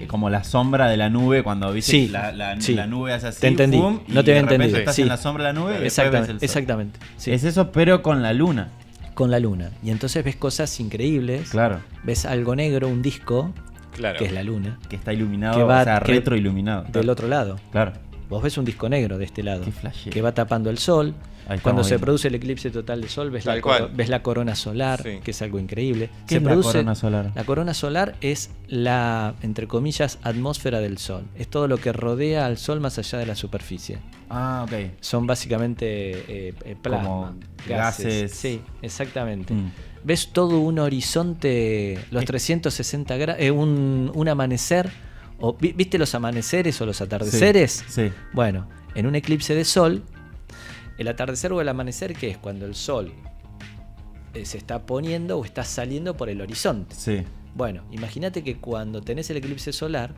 Como la sombra de la nube cuando viste Sí, la sí. nube hace así. Te entendí. ¡pum! No y te de había repente entendido. estás Sí. en la sombra de la nube y después ves el sol. Exactamente. Sí. Es eso, pero con la luna. Con la luna. Y entonces ves cosas increíbles. Claro. Ves algo negro, un disco, Claro. que es la luna, Que está iluminado, Que va- o sea, que- retroiluminado. del otro lado. Claro. Vos ves un disco negro de este lado Qué flashero. que va tapando el sol. Ahí estamos Cuando se viendo. produce el eclipse total de sol, ves, Tal cual. ves la corona solar, Sí. que es algo increíble. ¿Qué es la corona solar? La corona solar es la, entre comillas, atmósfera del sol. Es todo lo que rodea al sol más allá de la superficie. Ah, ok. Son básicamente plasma, Como gases. Sí, exactamente. Mm. Ves todo un horizonte, los 360 grados, un amanecer. O, ¿viste los amaneceres o los atardeceres? Sí. Bueno, en un eclipse de sol, el atardecer o el amanecer, que es cuando el sol se está poniendo o está saliendo por el horizonte. Sí. Bueno, imagínate que cuando tenés el eclipse solar,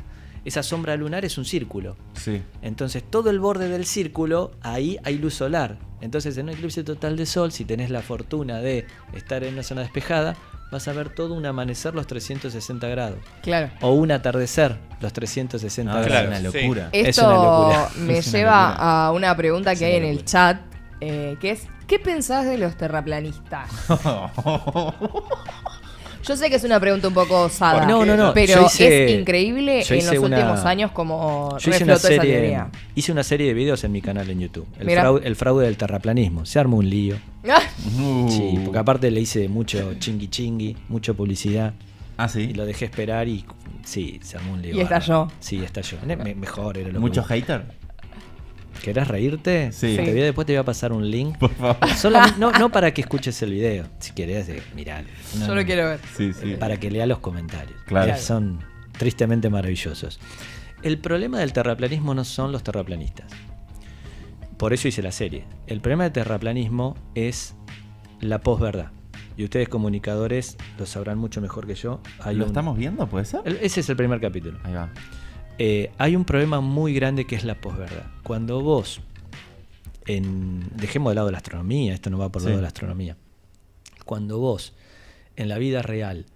esa sombra lunar es un círculo. Sí. Entonces todo el borde del círculo, ahí hay luz solar. Entonces en un eclipse total de sol, si tenés la fortuna de estar en una zona despejada, vas a ver todo un amanecer los 360 grados. Claro. O un atardecer los 360 No, grados. es una locura. Es Esto una locura. me Es una lleva locura. a una pregunta que Es hay una en el locura. chat, que es, ¿qué pensás de los terraplanistas? Yo sé que es una pregunta un poco osada, No, pero yo hice- es increíble yo en hice los una- últimos años como Yo hice una reflotó esa serie, teoría. de videos en mi canal en YouTube. Mirá. El fraude del terraplanismo. Se armó un lío. Ah, Sí, porque aparte le hice mucho chingui chingui, mucha publicidad. Ah, sí. Y lo dejé esperar y sí, se armó un lío. Y estalló. bárbaro. Sí, estalló. Mejor era lo ¿Mucho que... hater? ¿Querés reírte? Sí. Después te voy a pasar un link. Por favor. No para que escuches el video. Si querés, mirá. yo lo quiero ver. Sí, sí. Para que lea los comentarios. Claro. Que son tristemente maravillosos. El problema del terraplanismo no son los terraplanistas. Por eso hice la serie. El problema del terraplanismo es la posverdad. Y ustedes comunicadores lo sabrán mucho mejor que yo. ¿Lo estamos viendo? ¿Puede ser? Ese es el primer capítulo. Ahí va. Hay un problema muy grande que es la posverdad. Cuando vos, dejemos de lado la astronomía, esto no va por el Sí. lado de la astronomía. Cuando vos, en la vida real,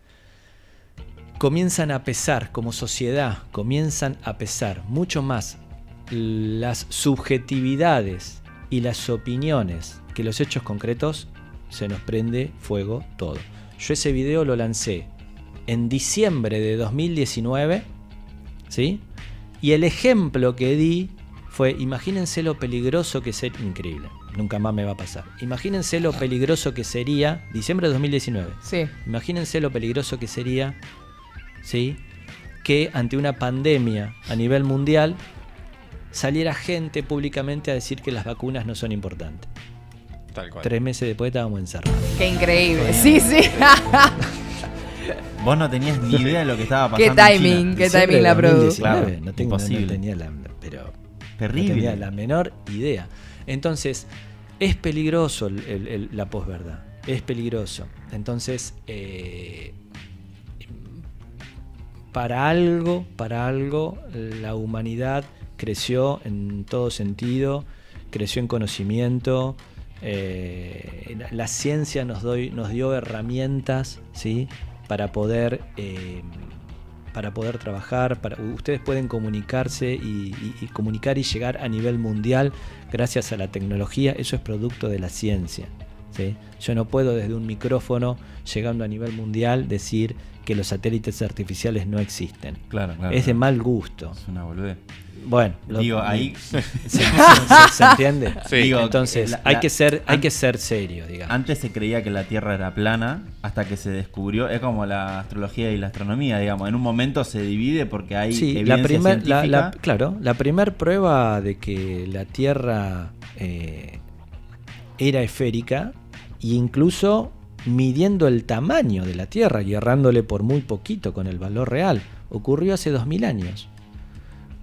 comienzan a pesar, como sociedad, comienzan a pesar mucho más las subjetividades y las opiniones que los hechos concretos, se nos prende fuego todo. Yo ese video lo lancé en diciembre de 2019, ¿sí? Y el ejemplo que di fue, imagínense lo peligroso que sería, increíble, nunca más me va a pasar. Imagínense lo peligroso que sería, diciembre de 2019, Sí. imagínense lo peligroso que sería, ¿sí? Que ante una pandemia a nivel mundial saliera gente públicamente a decir que las vacunas no son importantes. Tal cual. 3 meses después estábamos encerrados. Qué increíble. Sí, sí. Vos no tenías ni idea de lo que estaba Qué pasando. en timing, China. qué Diciembre timing de la produ. 2019, Claro, no imposible. tenía pero no Terrible. tenía la menor idea. Entonces, es peligroso la posverdad. Es peligroso. Entonces, para algo, la humanidad creció en todo sentido, creció en conocimiento. La ciencia nos dio herramientas, ¿sí? para poder trabajar. Ustedes pueden comunicarse y comunicar y llegar a nivel mundial gracias a la tecnología. Eso es producto de la ciencia, ¿sí? Yo no puedo desde un micrófono, llegando a nivel mundial, decir que los satélites artificiales no existen. Claro, claro. Es de claro. mal gusto. Es una boludez. Bueno, Digo, ahí. ¿se entiende? Sí. Digo, Entonces, hay que ser serio, digamos. Antes se creía que la Tierra era plana hasta que se descubrió. Es como la astrología y la astronomía, digamos. En un momento se divide porque hay Sí, evidencia científica. claro, la primera prueba de que la Tierra era esférica, e incluso midiendo el tamaño de la Tierra y errándole por muy poquito con el valor real, ocurrió hace 2000 años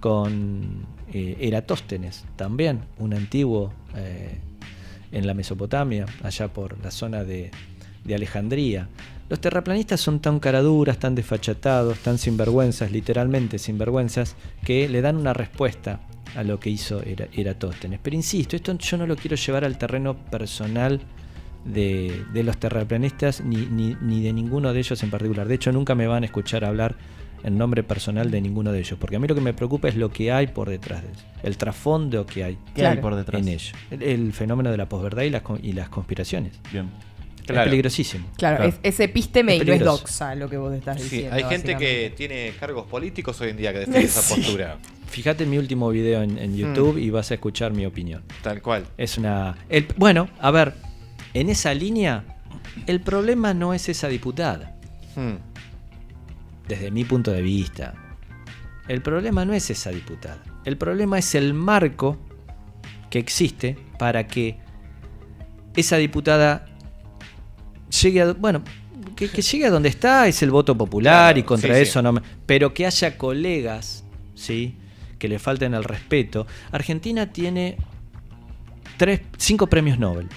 con Eratóstenes, también un antiguo en la Mesopotamia, allá por la zona de Alejandría. Los terraplanistas son tan caraduras, tan desfachatados, tan sinvergüenzas, literalmente sinvergüenzas, que le dan una respuesta a lo que hizo Eratóstenes. Pero insisto, esto yo no lo quiero llevar al terreno personal de los terraplanistas ni de ninguno de ellos en particular. De hecho, nunca me van a escuchar hablar en nombre personal de ninguno de ellos, porque a mí lo que me preocupa es lo que hay por detrás de eso, el trasfondo que hay ¿Qué hay por detrás? en ello, el fenómeno de la posverdad y las conspiraciones. Bien. Claro. Es peligrosísimo. Claro, Claro. es epísteme Es y no es peligroso. doxa lo que vos estás Sí, diciendo. hay gente que básicamente. tiene cargos políticos hoy en día que defiende esa Sí. postura. Fíjate en mi último video en YouTube y vas a escuchar mi opinión. Tal cual. Es una... bueno, a ver, en esa línea, el problema no es esa diputada. Hmm. Desde mi punto de vista, el problema no es esa diputada. El problema es el marco que existe para que esa diputada llegue a... Bueno, que llegue a donde está, es el voto popular, Claro, y contra sí, eso sí. no me... Pero que haya colegas, ¿sí?, que le falten el respeto. Argentina tiene 5 premios Nobel.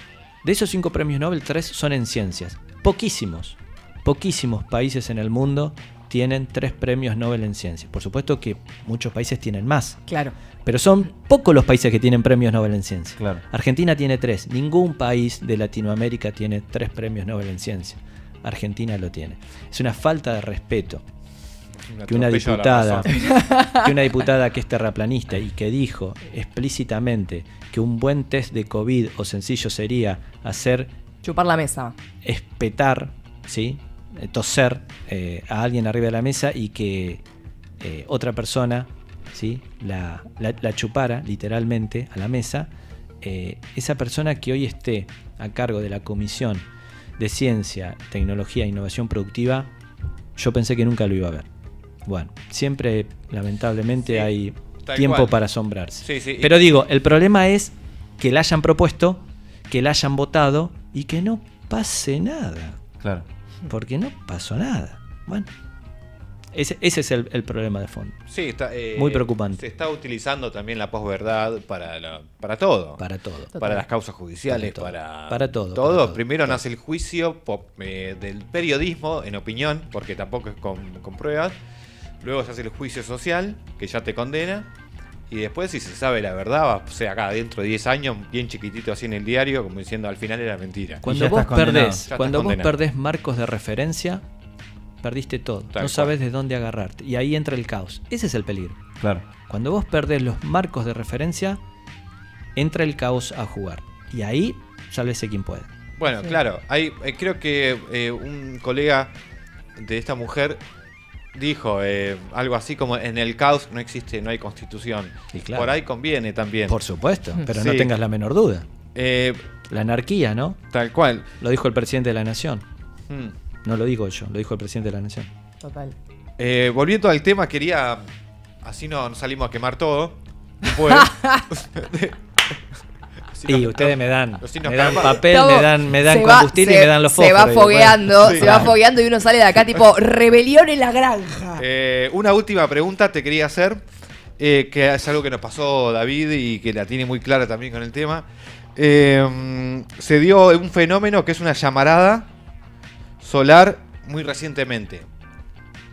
De esos 5 premios Nobel, 3 son en ciencias. Poquísimos países en el mundo tienen 3 premios Nobel en ciencias. Por supuesto que muchos países tienen más, Claro. pero son pocos los países que tienen premios Nobel en ciencias. Claro. Argentina tiene 3. Ningún país de Latinoamérica tiene 3 premios Nobel en ciencia. Argentina lo tiene. Es una falta de respeto que una atropello a la diputada, razón. que una diputada que es terraplanista y que dijo explícitamente que un buen test de COVID o sencillo sería hacer Chupar la mesa. espetar, ¿sí?, toser a alguien arriba de la mesa y que otra persona, ¿sí?, la chupara literalmente a la mesa. Esa persona que hoy esté a cargo de la Comisión de Ciencia, Tecnología e Innovación Productiva, yo pensé que nunca lo iba a ver. Bueno, siempre lamentablemente Sí, hay tal tiempo cual. para asombrarse. Sí, sí. Pero digo, el problema es que la hayan propuesto, que la hayan votado y que no pase nada. Claro. Porque no pasó nada. Bueno, ese es el problema de fondo. Sí, está, Muy preocupante. Se está utilizando también la posverdad para todo. Para todo. Para las causas judiciales, Para todo. todo. Para todo. Primero Todo. nace el juicio del periodismo en opinión, porque tampoco es con pruebas. Luego se hace el juicio social, que ya te condena. Y después, si se sabe la verdad, va a ser acá dentro de 10 años, bien chiquitito así en el diario, como diciendo al final era mentira. Cuando ya vos estás condenado. perdés, Ya estás cuando vos condenado. perdés marcos de referencia, perdiste todo. Tal No sabes de dónde agarrarte. Y ahí entra el caos. Ese es el peligro. Claro. Cuando vos perdés los marcos de referencia, entra el caos a jugar. Y ahí, sálvese quien pueda. Bueno, Sí. claro, hay, creo que un colega de esta mujer dijo algo así como en el caos no existe, no hay constitución. Y claro. Por ahí conviene también. Por supuesto, pero no Sí. tengas la menor duda. Eh, La anarquía, ¿no? tal cual. Lo dijo el presidente de la Nación. Hmm. No lo digo yo, lo dijo el presidente de la Nación. Total. Volviendo al tema, quería. Así no salimos a quemar todo. Después. Así Y nos- ustedes me dan así nos papel, Estamos- me dan se va- combustible y me dan los Se va fósforos. y después- fogueando, Sí, se va claro. fogueando y uno sale de acá tipo rebelión en la granja. Una última pregunta te quería hacer, que es algo que nos pasó David y que la tiene muy clara también con el tema. Se dio un fenómeno que es una llamarada solar muy recientemente,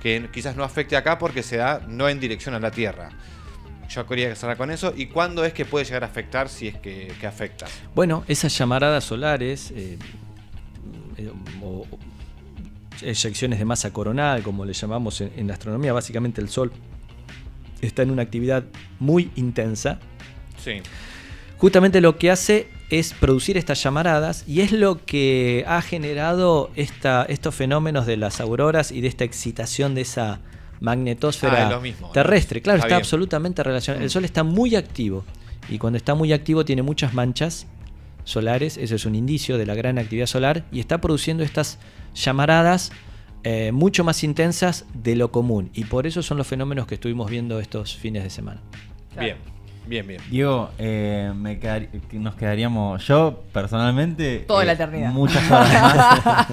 que quizás no afecte acá porque se da no en dirección a la Tierra. Yo quería cerrar con eso. ¿Y cuándo es que puede llegar a afectar si es que afecta? Bueno, esas llamaradas solares o eyecciones de masa coronal, como le llamamos en la astronomía, básicamente el Sol está en una actividad muy intensa. Sí. Justamente lo que hace es producir estas llamaradas y es lo que ha generado estos fenómenos de las auroras y de esta excitación de esa magnetosfera es lo mismo, ¿no? terrestre. Claro, Está está bien. absolutamente relacionado. El Mm. Sol está muy activo y cuando está muy activo tiene muchas manchas solares, eso es un indicio de la gran actividad solar y está produciendo estas llamaradas mucho más intensas de lo común y por eso son los fenómenos que estuvimos viendo estos fines de semana. Bien, bien, bien. Diego, nos quedaríamos, yo personalmente, Toda la eternidad. muchas horas más.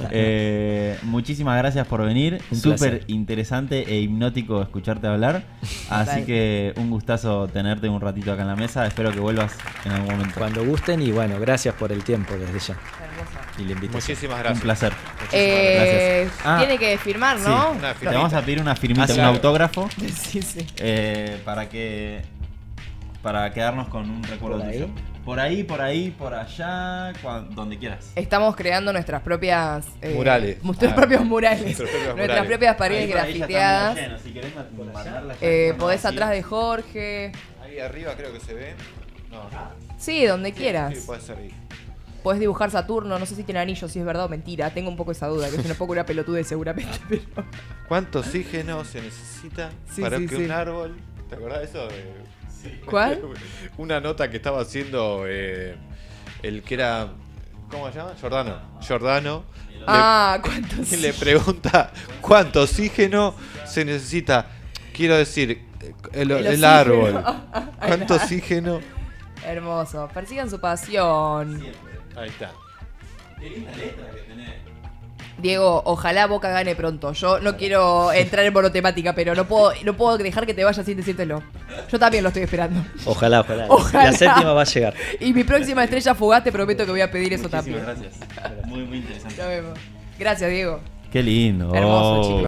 Muchísimas gracias por venir. Un Súper placer. interesante e hipnótico escucharte hablar. Así Total. que un gustazo tenerte un ratito acá en la mesa. Espero que vuelvas en algún momento. Cuando gusten y bueno, gracias por el tiempo desde ya Hermoso. y la invitación. Muchísimas gracias. Un placer. Muchísimas Ah, Tiene que firmar, Sí, ¿no? una te vamos a pedir una firmita, Ah, sí. un Claro. autógrafo, Sí, sí. para quedarnos con un recuerdo ¿Por ahí? tuyo. Por allá, donde quieras. Estamos creando nuestras propias Murales. Nuestros propios murales. Nuestros propios Nuestras murales. propias paredes Ahí por ahí ya está grafiteadas. medio lleno, si querés mandarla ya. Podés Sí. atrás de Jorge. Ahí arriba creo que se ve. No. Sí, donde quieras. Sí, puede ser ahí. podés dibujar Saturno, no sé si tiene anillos, si es verdad o mentira. Tengo un poco esa duda, que es un poco una pelotude seguramente. Pero... ¿Cuánto oxígeno se necesita para que un árbol... ¿Te acordás de eso? Sí. ¿Cuál? Una nota que estaba haciendo el que era... ¿Cómo se llama? Giordano. ¿Cuánto Y le pregunta cuánto oxígeno se necesita. Quiero decir, el árbol. ¿Cuánto oxígeno? Hermoso. Persigan su pasión. Ahí está. Qué linda letra que tenés. Diego, ojalá Boca gane pronto. Yo no quiero entrar en monotemática, pero no puedo dejar que te vayas sin decírtelo. Yo también lo estoy esperando. Ojalá. Ojalá. La séptima va a llegar. Y mi próxima estrella fugaz te prometo que voy a pedir eso Muchísimas también. gracias. Muy, muy interesante. Nos vemos. Gracias, Diego. Qué lindo. Hermoso, chicos.